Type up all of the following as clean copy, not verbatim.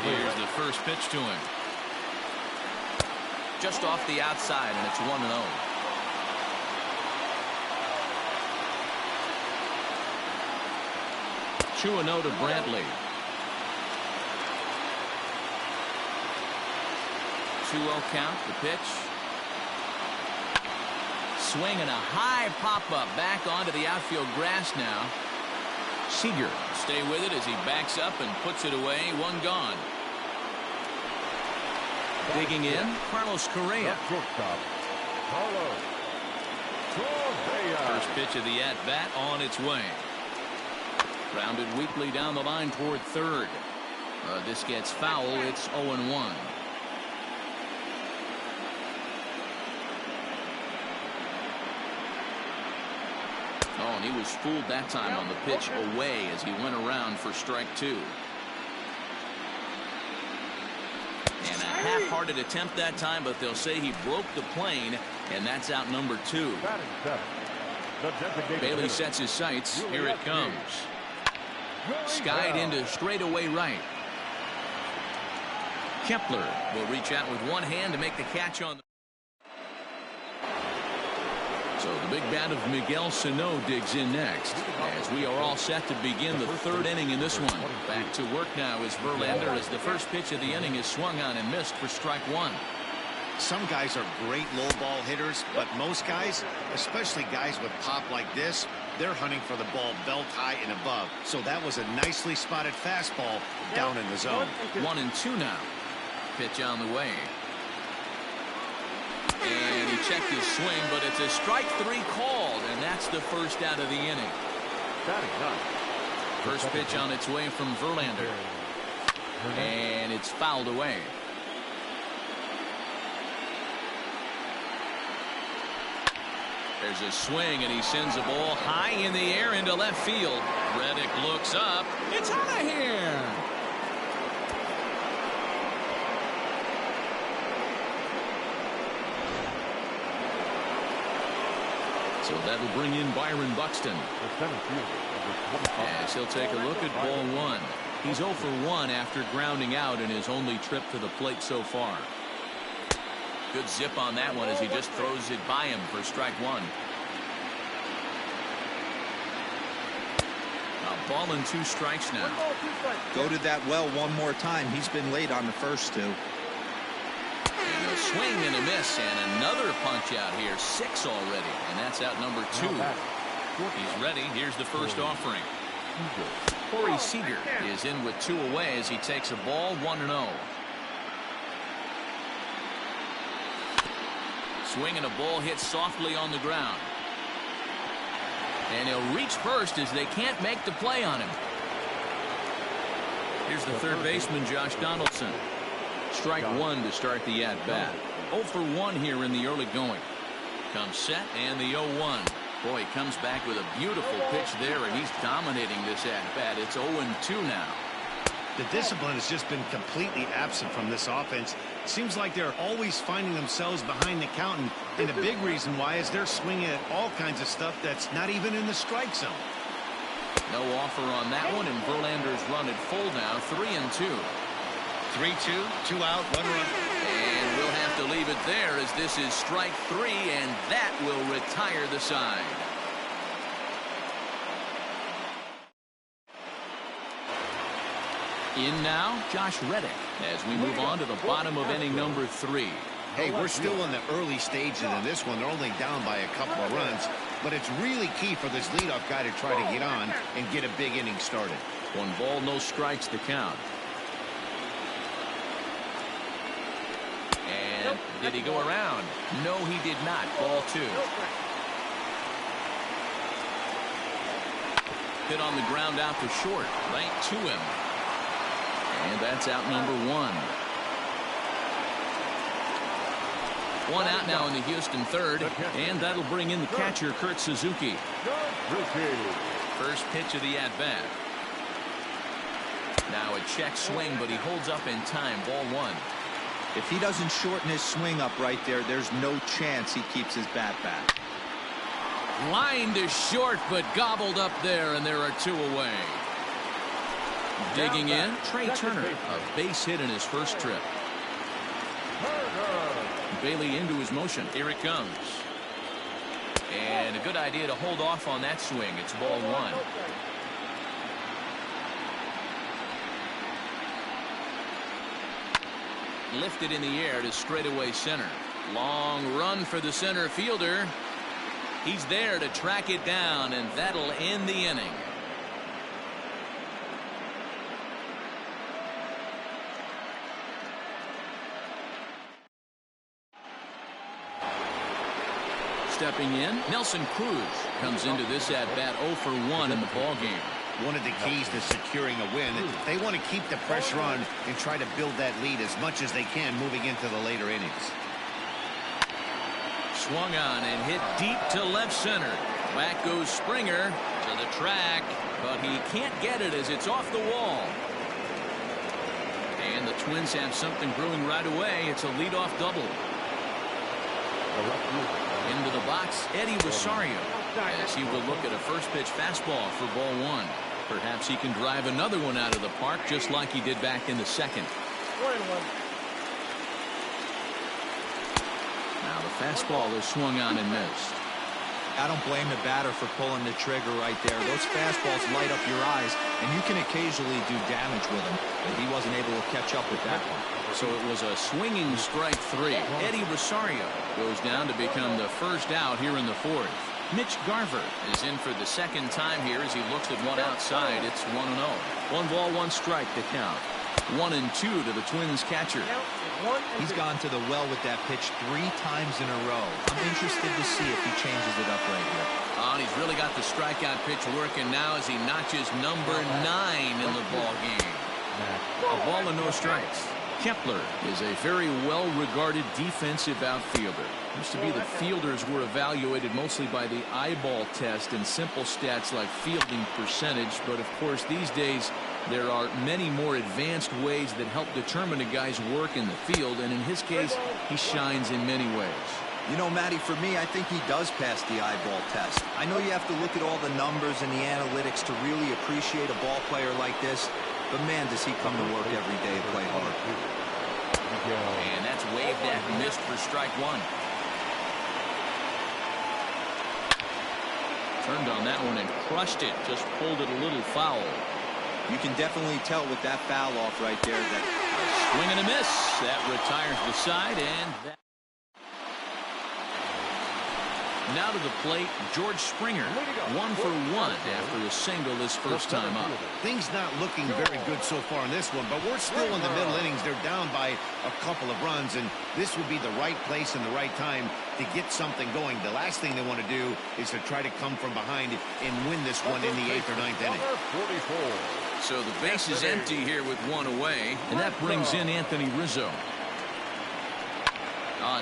Here's the first pitch to him. Just off the outside, and it's 1-0. Two and 0 to Brantley. 2-0 count. The pitch. Swing and a high pop-up back onto the outfield grass now. Seager stay with it as he backs up and puts it away. One gone. Digging in, Carlos Correa. First pitch of the at-bat on its way. Grounded weakly down the line toward third. This gets foul. It's 0-1. Oh, and he was fooled that time on the pitch away as he went around for strike two. And a half-hearted attempt that time, but they'll say he broke the plane, and that's out number two. Bailey sets his sights. Here it comes. Skied into straightaway right. Kepler will reach out with one hand to make the catch on the. So the big bat of Miguel Sano digs in next as we are all set to begin the third inning in this one. Back to work now is Verlander as the first pitch of the inning is swung on and missed for strike one. Some guys are great low ball hitters, but most guys, especially guys with pop like this, they're hunting for the ball belt high and above. So that was a nicely spotted fastball down in the zone. 1-2 now. Pitch on the way. And he checked his swing, but it's a strike three called, and that's the first out of the inning. First pitch on its way from Verlander. And it's fouled away. There's a swing, and he sends the ball high in the air into left field. Reddick looks up. It's out of here. So that'll bring in Byron Buxton. As he'll take a look at ball one. He's 0 for 1 after grounding out in his only trip to the plate so far. Good zip on that one as he just throws it by him for strike one. A ball and 2 strikes now. Go to that well one more time. He's been late on the first two. And a swing and a miss and another punch out here. 6 already, and that's out number 2. He's ready. Here's the first offering. Corey Seager is in with 2 away as he takes a ball 1-0. Swing and a ball hit softly on the ground. And he'll reach first as they can't make the play on him. Here's the third baseman, Josh Donaldson. Strike one to start the at-bat. 0 for 1 here in the early going. Comes set and the 0-1. Boy, he comes back with a beautiful pitch there, and he's dominating this at-bat. It's 0-2 now. The discipline has just been completely absent from this offense. Seems like they're always finding themselves behind the count, and a big reason why is they're swinging at all kinds of stuff that's not even in the strike zone. No offer on that one, and Verlander's run at full now, 3-2. 3-2, 2 out, 1 run. And we'll have to leave it there as this is strike 3, and that will retire the side. In now, Josh Reddick, as we move on to the bottom of inning number 3. Hey, we're still in the early stages of this one. They're only down by a couple of runs, but it's really key for this leadoff guy to try to get on and get a big inning started. 1 ball, no strikes to count. And did he go around? No, he did not. Ball 2. Hit on the ground out to short, right to him. And that's out number 1. 1 out now in the Houston third, and that'll bring in the catcher, Kurt Suzuki. First pitch of the at-bat. Now a check swing, but he holds up in time. Ball 1. If he doesn't shorten his swing up right there, there's no chance he keeps his bat back. Line to short, but gobbled up there, and there are 2 away. Digging in, Trey Turner, a base hit in his first trip. Bailey into his motion. Here it comes. And a good idea to hold off on that swing. It's ball one. Lifted in the air to straightaway center. Long run for the center fielder. He's there to track it down, and that'll end the inning. Stepping in, Nelson Cruz comes into this at-bat 0 for 1 in the ballgame. One of the keys to securing a win, they want to keep the pressure on and try to build that lead as much as they can moving into the later innings. Swung on and hit deep to left center. Back goes Springer to the track, but he can't get it as it's off the wall. And the Twins have something brewing right away. It's a leadoff double. Into the box, Eddie Rosario, as he will look at a first pitch fastball for ball one. Perhaps he can drive another one out of the park just like he did back in the second. Now the fastball is swung on and missed. I don't blame the batter for pulling the trigger right there. Those fastballs light up your eyes, and you can occasionally do damage with them, but he wasn't able to catch up with that one. So it was a swinging strike three. Eddie Rosario goes down to become the first out here in the fourth. Mitch Garver is in for the second time here as he looks at one outside. It's 1-0. 1 ball, 1 strike to count. 1-2 to the Twins catcher. He's gone to the well with that pitch 3 times in a row. I'm interested to see if he changes it up right here. Oh, and he's really got the strikeout pitch working now as he notches number 9 in the ball game. A ball and no strikes. Kepler is a very well-regarded defensive outfielder. Used to be the fielders were evaluated mostly by the eyeball test and simple stats like fielding percentage, but of course these days there are many more advanced ways that help determine a guy's work in the field, and in his case he shines in many ways. You know, Matty, for me, I think he does pass the eyeball test. I know you have to look at all the numbers and the analytics to really appreciate a ball player like this, but man, does he come to work every day and play hard. And that's waved at and missed for strike one. Turned on that one and crushed it. Just pulled it a little foul. You can definitely tell with that foul off right there that swing and a miss. That retires the side, and that. Now to the plate, George Springer. 1 for 1 after a single his first time up. Things not looking very good so far in this one, but we're still in the middle innings. They're down by a couple of runs, and this would be the right place and the right time to get something going. The last thing they want to do is to try to come from behind and win this one in the 8th or 9th inning. So the base is empty here with 1 away, and that brings in Anthony Rizzo.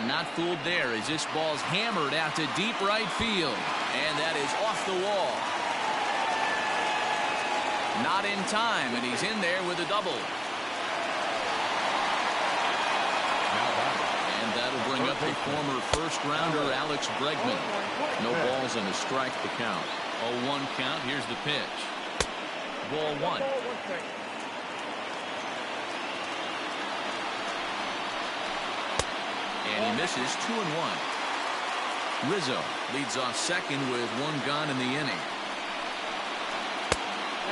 Not fooled there as this ball's hammered out to deep right field, and that is off the wall. Not in time, and he's in there with a double. And that'll bring up the former first-rounder Alex Bregman. No balls and a strike to count. 0-1 count. Here's the pitch. Ball 1. And he misses 2-1. Rizzo leads off second with 1 gone in the inning.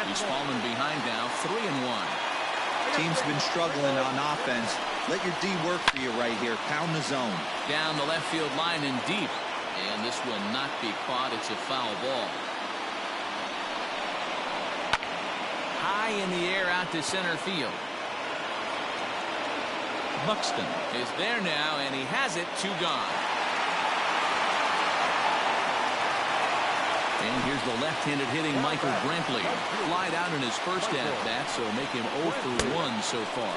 He's fallen behind now, 3-1. Team's been struggling on offense. Let your D work for you right here. Pound the zone. Down the left field line and deep. And this will not be caught. It's a foul ball. High in the air out to center field. Buxton is there now, and he has it. 2 gone. And here's the left-handed hitting Michael Brantley. Flied out in his first at-bat, so make him 0 for 1 so far.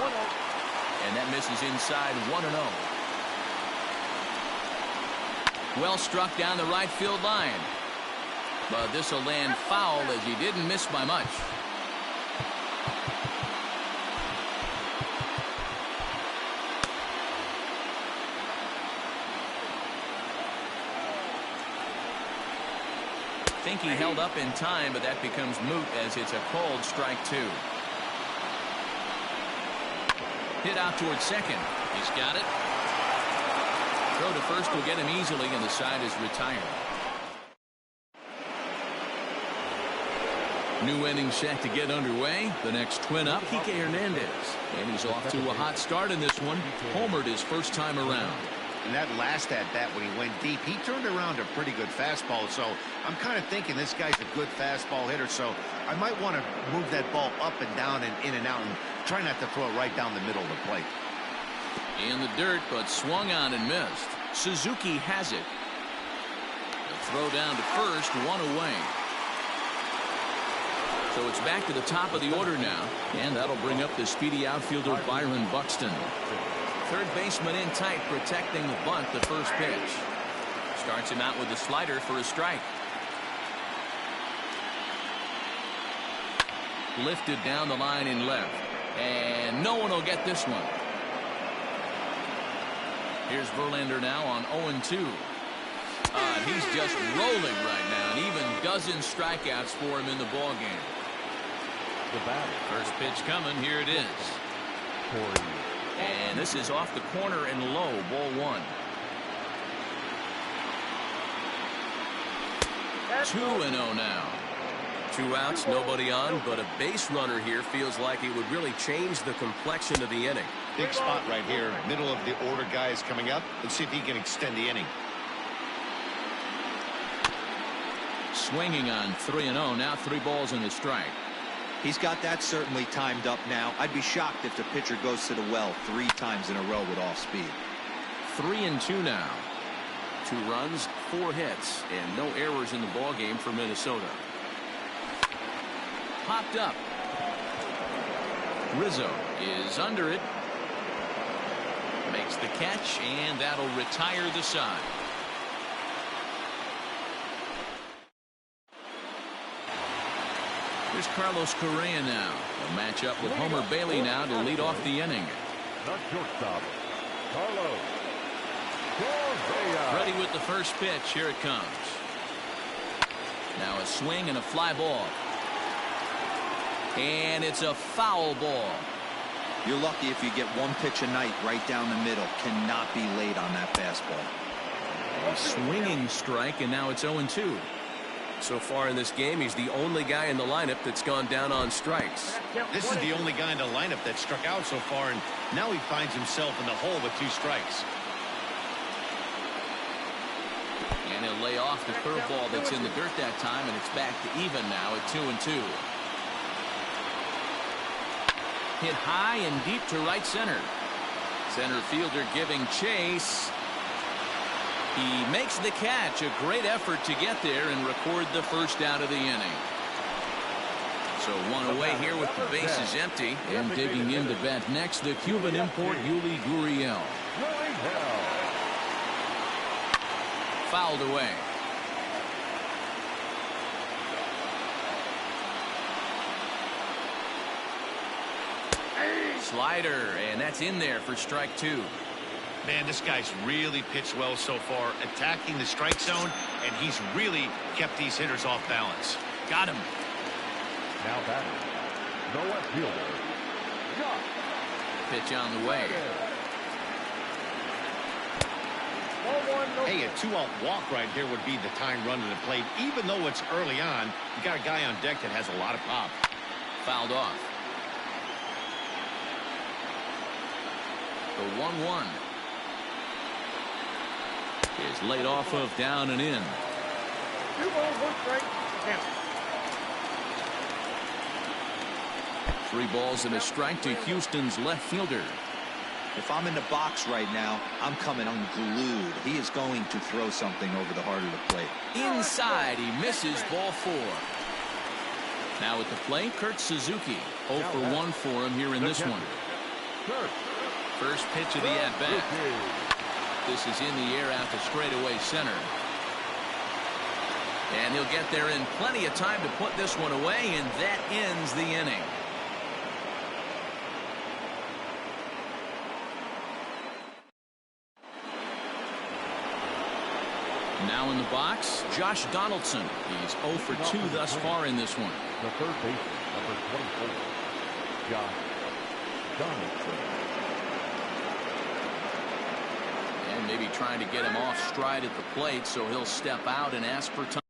And that misses inside. 1-0. Well struck down the right field line. But this will land foul as he didn't miss by much. Think he held up in time, but that becomes moot as it's a called strike 2. Hit out towards second. He's got it. Throw to first will get him easily, and the side is retired. New inning set to get underway. The next twin up, Kike Hernandez. And he's off to a hot start in this one. Homered his first time around. And that last at-bat when he went deep, he turned around a pretty good fastball. So I'm kind of thinking this guy's a good fastball hitter. So I might want to move that ball up and down and in and out and try not to throw it right down the middle of the plate. In the dirt, but swung on and missed. Suzuki has it. The throw down to first, one away. So it's back to the top of the order now, and that'll bring up the speedy outfielder Byron Buxton. Third baseman in tight, protecting the bunt, the first pitch. Starts him out with a slider for a strike. Lifted down the line in left, and no one will get this one. Here's Verlander now on 0-2. He's just rolling right now, and even dozen strikeouts for him in the ball game. First pitch coming. Here it is. And this is off the corner and low. Ball one. 2-0 now. 2 outs, nobody on, but a base runner here feels like it would really change the complexion of the inning. Big spot right here. Middle of the order guy is coming up. Let's see if he can extend the inning. Swinging on 3-0. Now 3 balls and a strike. He's got that certainly timed up now. I'd be shocked if the pitcher goes to the well 3 times in a row with off speed. 3-2 now. 2 runs, 4 hits, and no errors in the ball game for Minnesota. Popped up. Rizzo is under it. Makes the catch, and that'll retire the side. Here's Carlos Correa now. A matchup with Homer Bailey now to lead off the inning. The shortstop, Carlos Correa. Ready with the first pitch. Here it comes. Now a swing and a fly ball. And it's a foul ball. You're lucky if you get 1 pitch a night right down the middle. Cannot be late on that fastball. A swinging strike, and now it's 0-2. So far in this game, he's the only guy in the lineup that's gone down on strikes. This is the only guy in the lineup that struck out so far, and now he finds himself in the hole with 2 strikes. And he'll lay off the curveball that's in the dirt that time, and it's back to even now at 2-2. Hit high and deep to right center. Center fielder giving chase. He makes the catch. A great effort to get there and record the first out of the inning. So 1 away here with the bases empty. And digging in to bat next, the Cuban import Yuli Gurriel. Fouled away. Slider, and that's in there for strike 2. Man, this guy's really pitched well so far, attacking the strike zone, and he's really kept these hitters off balance. Got him. Now batting, the left fielder, Josh. Pitch on the way. Hey, a 2-out walk right here would be the tying run to the plate. Even though it's early on, you got a guy on deck that has a lot of pop. Fouled off. The 1-1 is laid off of down and in. 2 balls, 1 strike. Count. 3 balls and a strike to Houston's left fielder. If I'm in the box right now, I'm coming unglued. He is going to throw something over the heart of the plate. Inside, he misses ball 4. Now at the plate, Kurt Suzuki. 0 for 1 for him here in this one. First pitch of the at-bat. This is in the air out to straightaway center. And he'll get there in plenty of time to put this one away, and that ends the inning. Now in the box, Josh Donaldson. He's 0 for 2 thus far in this one. The third baseman, number 24, Josh Donaldson. maybe trying to get him off stride at the plate, so he'll step out and ask for time.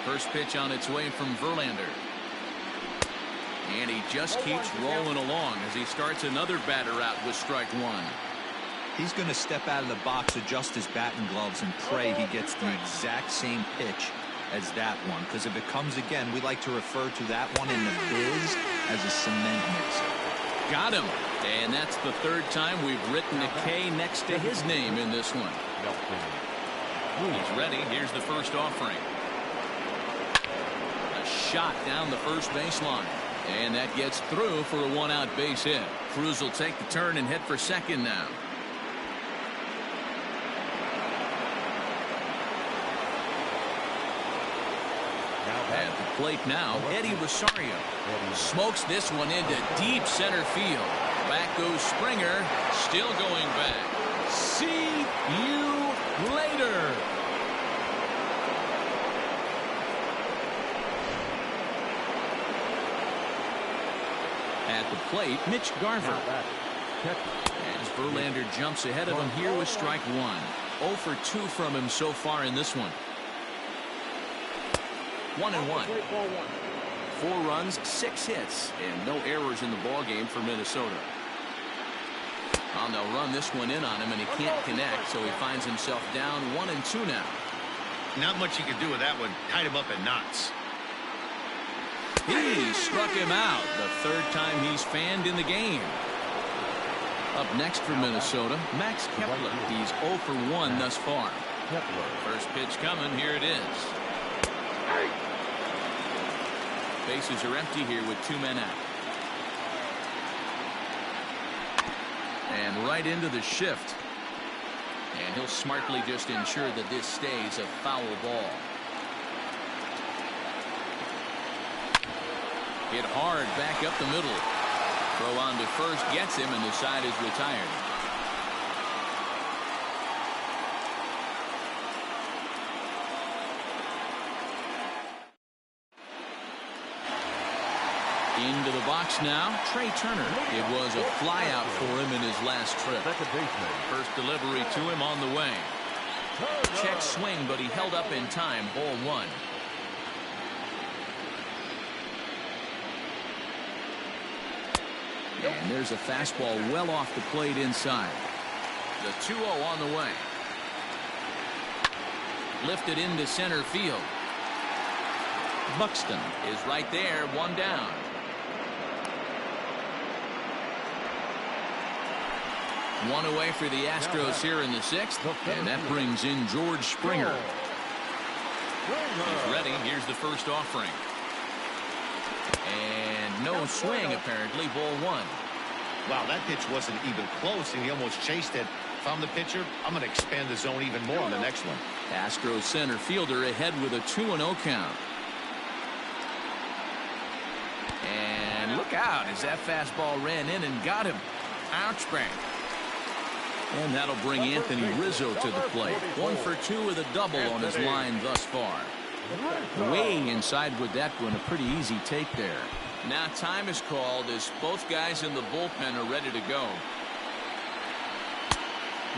First pitch on its way from Verlander. And he just keeps rolling along as he starts another batter out with strike one. He's going to step out of the box, adjust his batting gloves, and pray he gets the exact same pitch as that one. Because if it comes again, we like to refer to that one in the biz as a cement mixer. Got him. And that's the third time we've written a K next to his name in this one. He's ready. Here's the first offering. A shot down the first baseline. And that gets through for a one-out base hit. Cruz will take the turn and head for second now. At the plate now, Eddie Rosario smokes this one into deep center field. Back goes Springer, still going back. See you later. At the plate, Mitch Garver. As Verlander jumps ahead of him here with strike one. 0 for 2 from him so far in this one. 1-1. 4 runs, 6 hits, and no errors in the ballgame for Minnesota. Well, they'll run this one in on him, and he can't connect, so he finds himself down 1-2 now. Not much you can do with that one. Tied him up in knots. He struck him out, the third time he's fanned in the game. Up next for Minnesota, Max Kepler. He's 0 for 1 thus far. First pitch coming, here it is. Bases are empty here with 2 men out. And right into the shift. And he'll smartly just ensure that this stays a foul ball. Hit hard back up the middle. Throw on to first gets him, and the side is retired. Into the box now, Trey Turner. It was a flyout for him in his last trip. First delivery to him on the way. Check swing, but he held up in time. Ball 1. And there's a fastball well off the plate inside. The 2-0 on the way. Lifted into center field. Buxton is right there, 1 down. One away for the Astros here in the 6th, and that brings in George Springer. He's ready. Here's the first offering. And no swing, apparently. Ball 1. Wow, that pitch wasn't even close, and he almost chased it. If I'm the pitcher, I'm going to expand the zone even more on the next one. Astros center fielder ahead with a 2-0 count. And look out as that fastball ran in and got him. Ouch bang. And that'll bring Anthony Rizzo to the plate. 1 for 2 with a double on his line thus far. Way inside with that one. A pretty easy take there. Now time is called as both guys in the bullpen are ready to go.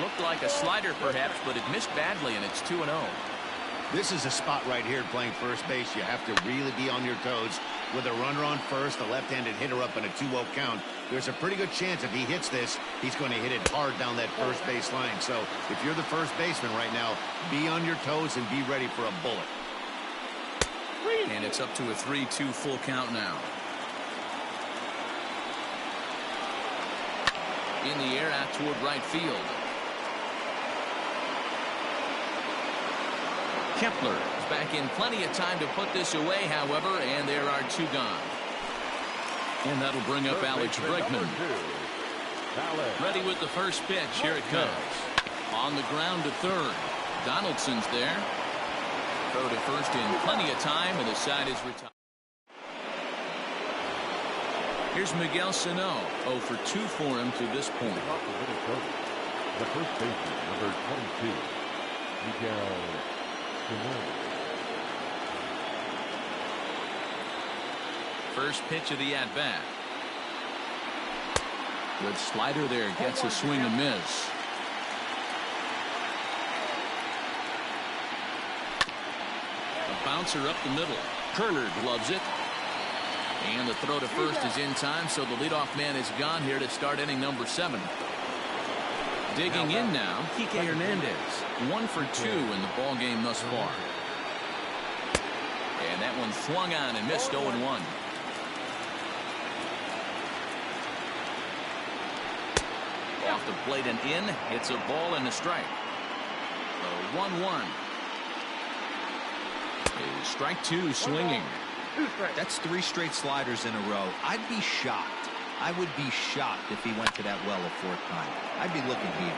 Looked like a slider perhaps, but it missed badly, and it's 2-0. This is a spot right here playing first base. You have to really be on your toes. With a runner on first, a left-handed hitter up in a 2-0 count, there's a pretty good chance if he hits this, he's going to hit it hard down that first base line. So if you're the first baseman right now, be on your toes and be ready for a bullet. And it's up to a 3-2 full count now. In the air out toward right field. Kepler back in plenty of time to put this away, however, and there are 2 gone. And that'll bring up Alex Bregman. Ready with the first pitch. Here it comes. On the ground to third. Donaldson's there. Throw to first in plenty of time, and the side is retired. Here's Miguel Sano. 0 for 2 for him to this point. The first baseman, number 22, Miguel Sano. First pitch of the at-bat. Good slider there. Gets a swing and miss. A bouncer up the middle. Kerner gloves it. And the throw to first is in time, so the leadoff man is gone here to start inning number 7. Digging in now, Kike Hernandez. 1 for 2 in the ball game thus far. And that one swung on and missed 0-1. Off the plate and in. It's a ball and a strike. The 1-1. Strike 2 swinging. That's 3 straight sliders in a row. I'd be shocked. I would be shocked if he went to that well a 4th time. I'd be looking here.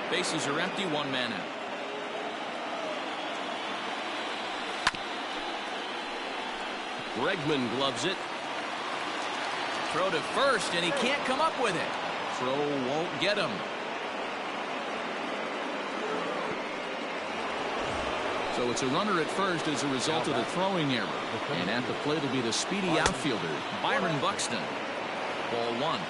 Bases are empty. 1 man out. Bregman gloves it. Throw to first, and he can't come up with it. Throw won't get him. So it's a runner at first as a result of the throwing error. And at the plate will be the speedy outfielder, Byron Buxton. Ball 1.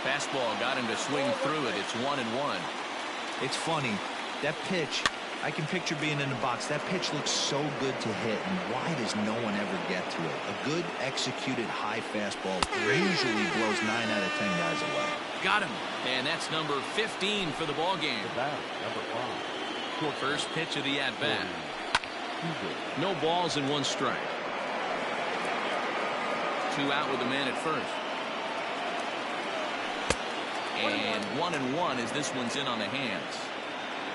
Fastball got him to swing through it. It's 1-1. It's funny. That pitch, I can picture being in the box. That pitch looks so good to hit, and why does no one ever get to it? A good executed high fastball usually blows 9 out of 10 guys away. Got him. And that's number 15 for the ball game. First pitch of the at-bat. No balls and 1 strike. 2 out with a man at first. And 1-1 as this one's in on the hands.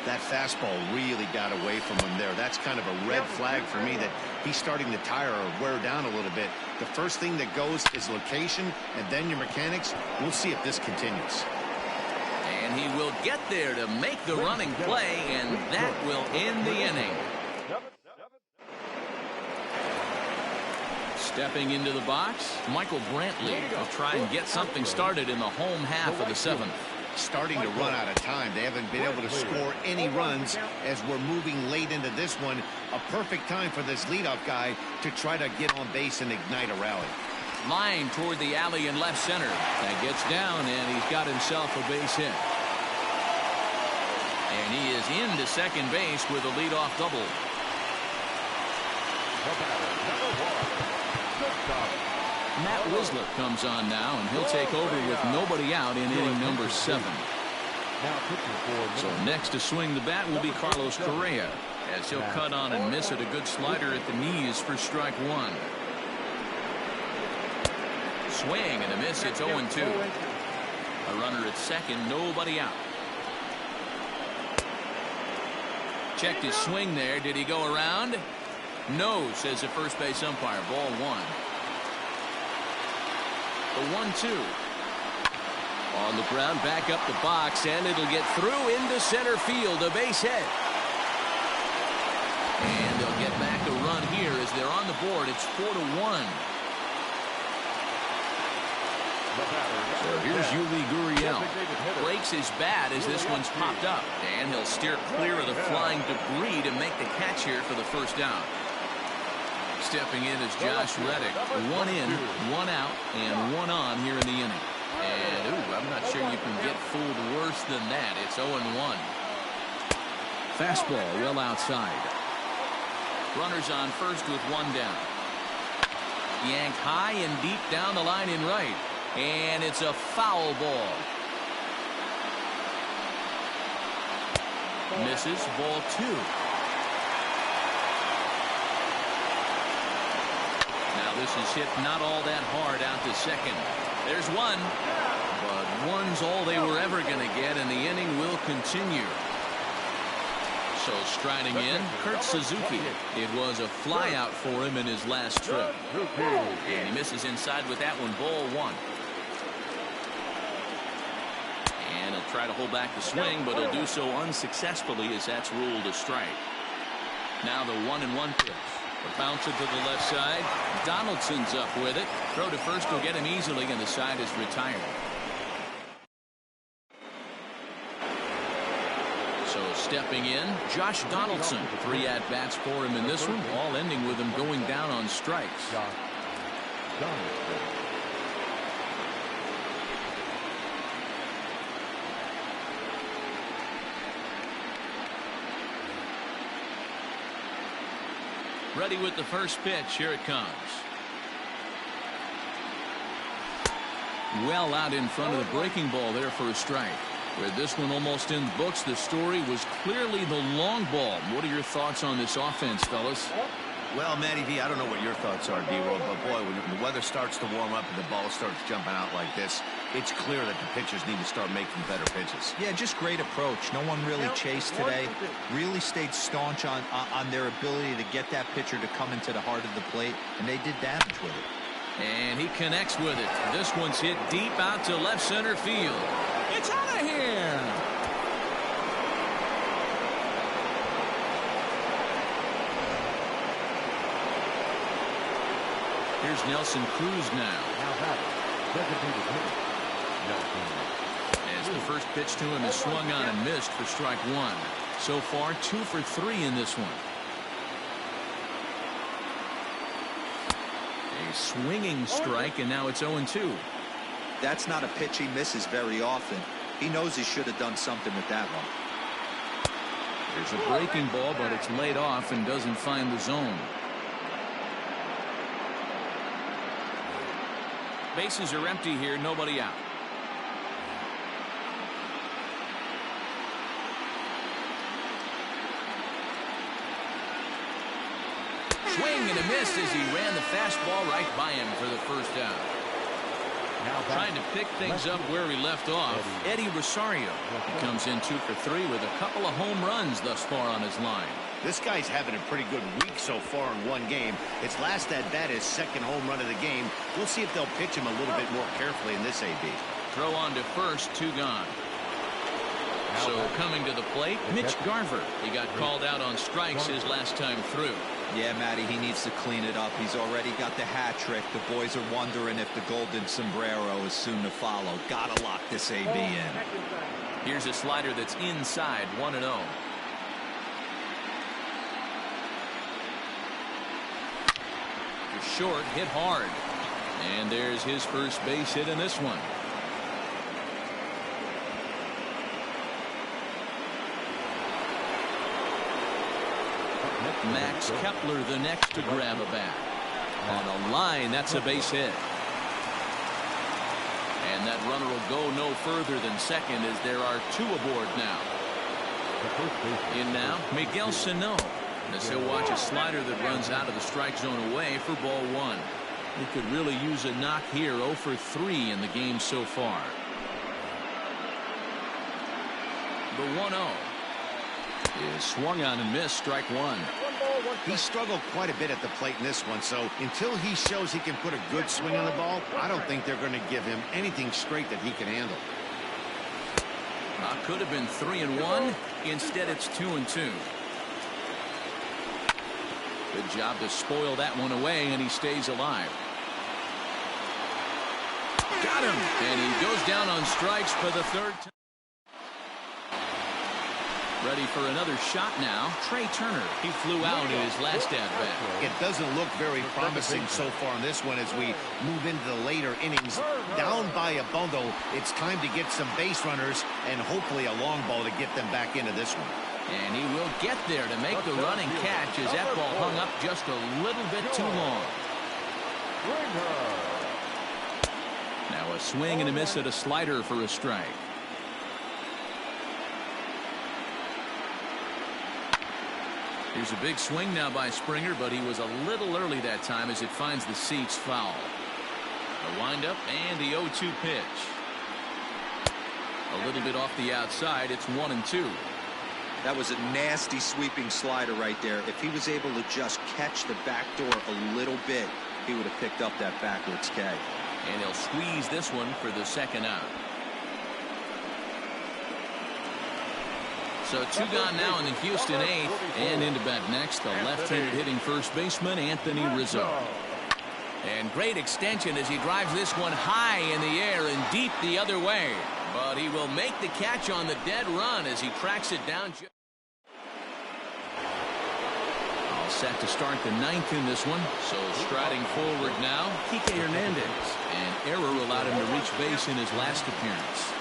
That fastball really got away from him there. That's kind of a red flag for me that he's starting to tire or wear down a little bit. The first thing that goes is location and then your mechanics. We'll see if this continues. And he will get there to make the running play, and that will end the inning. Stepping into the box, Michael Brantley will try and get something started in the home half of the 7th. Starting to run out of time. They haven't been able to score any runs as we're moving late into this one. A perfect time for this leadoff guy to try to get on base and ignite a rally. Line toward the alley in left center. That gets down, and he's got himself a base hit. And he is into second base with a leadoff double. Matt Wislet comes on now, and he'll take over with nobody out in inning number 7. So next to swing the bat will be Carlos Correa, as he'll cut on and miss it. A good slider at the knees for strike 1. Swing and a miss. It's 0-2. A runner at second, nobody out. Checked his swing there. Did he go around? No, says the first base umpire. Ball 1. The 1-2. On the ground, back up the box, and it'll get through into center field. A base hit. And they'll get back a run here as they're on the board. It's 4-1. So here's Yuli Gurriel. Breaks his bat as this one's popped up. And he'll steer clear of the flying debris to make the catch here for the first down. Stepping in is Josh Reddick. 1 in, 1 out, and 1 on here in the inning. And, I'm not sure you can get fooled worse than that. It's 0-1. Fastball well outside. Runners on first with 1 down. Yanked high and deep down the line in right. And it's a foul ball. Misses. Ball 2. Now this is hit not all that hard out to second. There's 1. But 1's all they were ever going to get, and the inning will continue. So striding in, Kurt Suzuki. It was a fly out for him in his last trip. And he misses inside with that one, ball one. And he'll try to hold back the swing, but he'll do so unsuccessfully as that's ruled a strike. Now the 1-1 pitch. A bouncer to the left side. Donaldson's up with it. Throw to first will get him easily, and the side is retired. So stepping in, Josh Donaldson. 3 at-bats for him in this one, all ending with him going down on strikes. Ready with the first pitch. Here it comes. Well out in front of the breaking ball there for a strike. With this one almost in the books, the story was clearly the long ball. What are your thoughts on this offense, fellas? Well, Matty V, I don't know what your thoughts are, D-Roll, but boy, when the weather starts to warm up and the ball starts jumping out like this, it's clear that the pitchers need to start making better pitches. Yeah, just great approach. No one really chased today. Really stayed staunch on their ability to get that pitcher to come into the heart of the plate, and they did damage with it. And he connects with it. This one's hit deep out to left center field. It's out of here. Here's Nelson Cruz now. As the first pitch to him is swung on and missed for strike one. So far, 2 for 3 in this one. A swinging strike, and now it's 0-2. That's not a pitch he misses very often. He knows he should have done something with that one. There's a breaking ball, but it's laid off and doesn't find the zone. Bases are empty here, nobody out. Swing and a miss as he ran the fastball right by him for the first out. Trying to pick things up where he left off, Eddie Rosario. He comes in 2 for 3 with a couple of home runs thus far on his line. This guy's having a pretty good week so far in one game. His last at-bat, his second home run of the game. We'll see if they'll pitch him a little bit more carefully in this AB. Throw on to first, 2 gone. So coming to the plate, Mitch Garver. He got called out on strikes his last time through. Yeah, Matty, he needs to clean it up. He's already got the hat trick. The boys are wondering if the golden sombrero is soon to follow. Gotta lock this AB in. Here's a slider that's inside, 1-0. Short, hit hard. And there's his first base hit in this one. Max Kepler the next to grab a bat. On a line, that's a base hit. And that runner will go no further than second as there are 2 aboard now. In now, Miguel Sano. As he'll watch a slider that runs out of the strike zone away for ball 1. He could really use a knock here. 0 for 3 in the game so far. The 1-0 is swung on and missed, strike 1. He struggled quite a bit at the plate in this one, so until he shows he can put a good swing on the ball, I don't think they're going to give him anything straight that he can handle. Could have been 3-1. Instead, it's 2-2. Good job to spoil that one away, and he stays alive. Got him, and he goes down on strikes for the 3rd time. Ready for another shot now. Trey Turner. He flew out in his last at-bat. It doesn't look very promising so far in this one as we move into the later innings. Down by a bundle, it's time to get some base runners and hopefully a long ball to get them back into this one. And he will get there to make the running catch as that ball hung up just a little bit too long. Now a swing and a miss at a slider for a strike. Here's a big swing now by Springer, but he was a little early that time as it finds the seats foul. A windup and the 0-2 pitch. A little bit off the outside. It's 1-2. That was a nasty sweeping slider right there. If he was able to just catch the back door a little bit, he would have picked up that backwards K. And he'll squeeze this one for the second out. So 2 gone now in the Houston 8th. And into bat next, the left-handed hitting first baseman, Anthony Rizzo. And great extension as he drives this one high in the air and deep the other way. But he will make the catch on the dead run as he tracks it down. All set to start the 9th in this one. So striding forward now, Kike Hernandez. An error allowed him to reach base in his last appearance.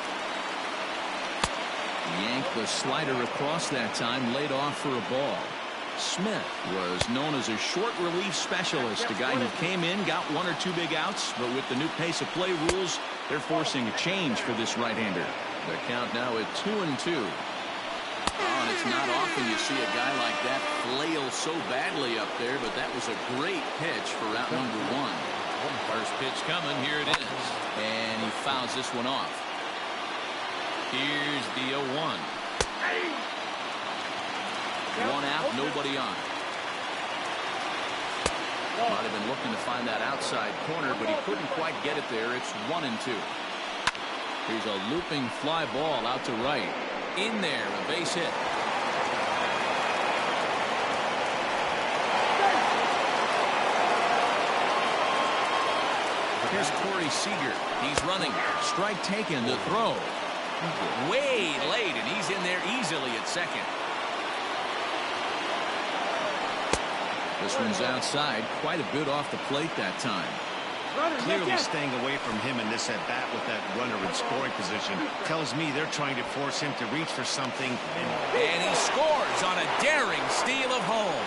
Yanked the slider across that time, laid off for a ball. Smith was known as a short relief specialist, a guy who came in, got 1 or 2 big outs, but with the new pace of play rules, they're forcing a change for this right-hander. The count now at 2-2. Oh, and it's not often you see a guy like that flail so badly up there, but that was a great pitch for out number 1. First pitch coming, here it is. And he fouls this one off. Here's the 0-1. 1 out, nobody on. Might have been looking to find that outside corner, but he couldn't quite get it there. It's 1-2. Here's a looping fly ball out to right. In there, a base hit. Here's Corey Seager. He's running. Strike taken, the throw. Way late, and he's in there easily at second. This one's outside, quite a bit off the plate that time. Clearly staying away from him in this at-bat with that runner in scoring position tells me they're trying to force him to reach for something. And he scores on a daring steal of home.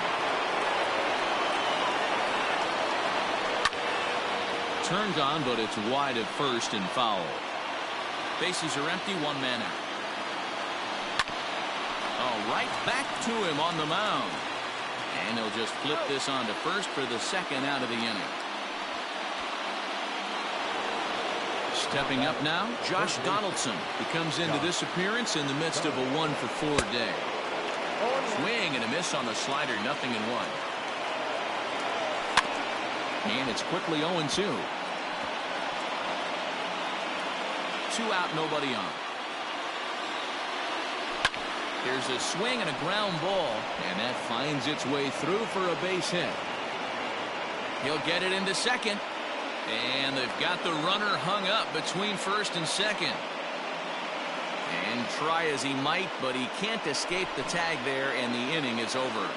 Turned on, but it's wide at first and foul. Bases are empty, 1 man out. Oh, right back to him on the mound. And he'll just flip this on to first for the second out of the inning. Stepping up now, Josh Donaldson. He comes into this appearance in the midst of a 1-for-4 day. Swing and a miss on the slider, 0-1. And it's quickly 0-2. 2 out, nobody on. There's a swing and a ground ball, and that finds its way through for a base hit. He'll get it into second, and they've got the runner hung up between first and second. And try as he might, but he can't escape the tag there, and the inning is over.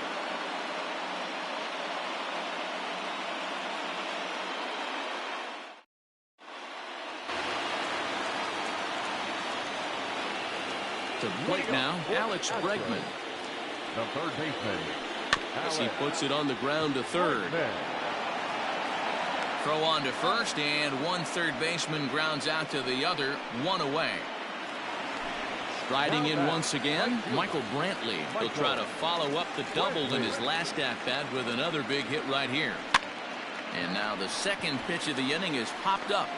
To plate now, Alex Bregman. The third baseman. As he puts it on the ground to third. Throw on to first, and 1 third baseman grounds out to the other, 1 away. Striding in once again, Michael Brantley. He'll try to follow up the double in his last at-bat with another big hit right here. And now the second pitch of the inning is popped up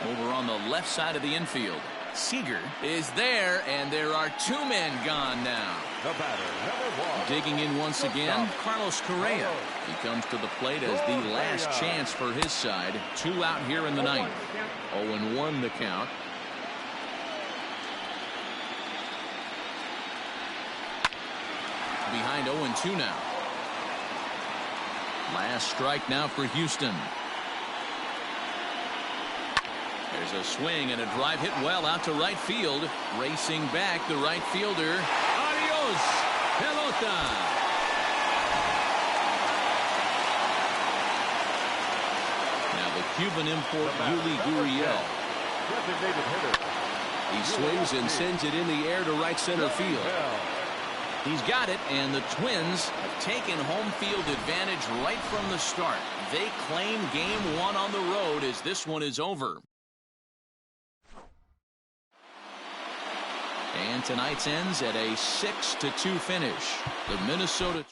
over on the left side of the infield. Seager is there, and there are 2 men gone now. The batter, number 1. Digging in once again, Carlos Correa. He comes to the plate as the last chance for his side. 2 out here in the 9th. 0-1 the count. Behind 0-2 now. Last strike now for Houston. There's a swing and a drive hit well out to right field. Racing back, the right fielder. Adios, pelota. Now the Cuban import Yuli Gurriel. He swings and sends it in the air to right center field. He's got it, and the Twins have taken home field advantage right from the start. They claim game 1 on the road as this one is over. And tonight's ends at a 6-2 finish. The Minnesota